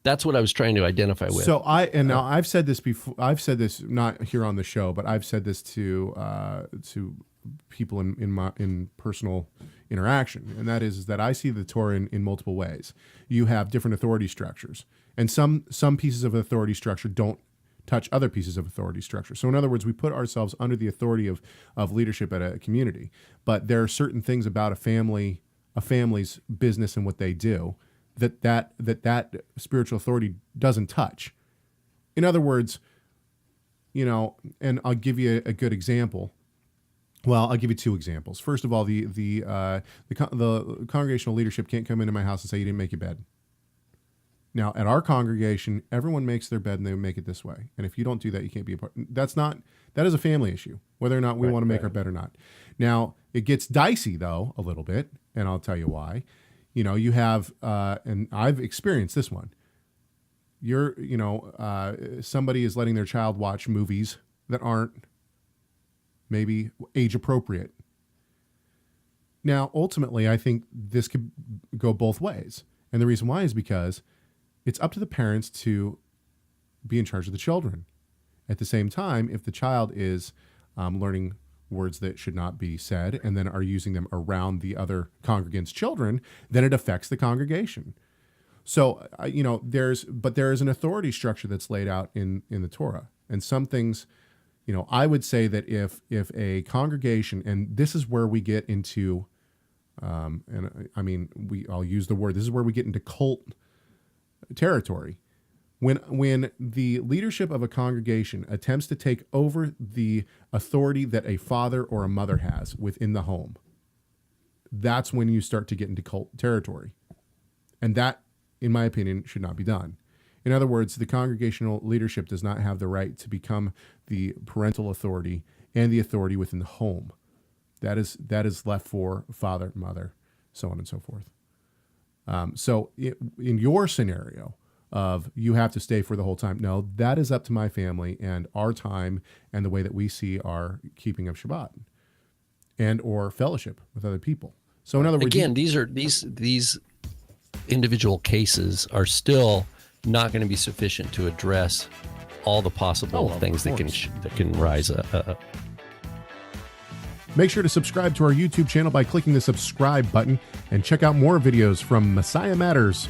That's what I was trying to identify with. So now I've said this before. I've said this not here on the show, but I've said this to people in personal interaction, and that is that I see the Torah in multiple ways. You have different authority structures, and some pieces of authority structure don't touch other pieces of authority structure. So in other words, we put ourselves under the authority of leadership at a community, but there are certain things about a family's business and what they do that spiritual authority doesn't touch. In other words, and I'll give you a good example. Well, I'll give you two examples. First of all, the congregational leadership can't come into my house and say you didn't make your bed. Now, at our congregation, everyone makes their bed and they make it this way. And if you don't do that, you can't be a part. That is a family issue, whether or not we want to make our bed or not. Now, it gets dicey though a little bit, and I'll tell you why. You have, and I've experienced this one. Somebody is letting their child watch movies that aren't maybe age appropriate. Now, ultimately, I think this could go both ways. And the reason why is because it's up to the parents to be in charge of the children. At the same time, if the child is learning words that should not be said and then are using them around the other congregants' children, then it affects the congregation. So, there is an authority structure that's laid out in the Torah. And some things, I would say that if a congregation, and this is where we get into, I'll use the word, this is where we get into cult territory. When the leadership of a congregation attempts to take over the authority that a father or a mother has within the home, that's when you start to get into cult territory. And that, in my opinion, should not be done. In other words, the congregational leadership does not have the right to become the parental authority and the authority within the home. That is left for father, mother, so on and so forth. In your scenario of you have to stay for the whole time, no, that is up to my family and our time and the way that we see our keeping of Shabbat and or fellowship with other people. So in other words, again, these individual cases are still not going to be sufficient to address all the possible things that can rise up. Make sure to subscribe to our YouTube channel by clicking the subscribe button and check out more videos from Messiah Matters.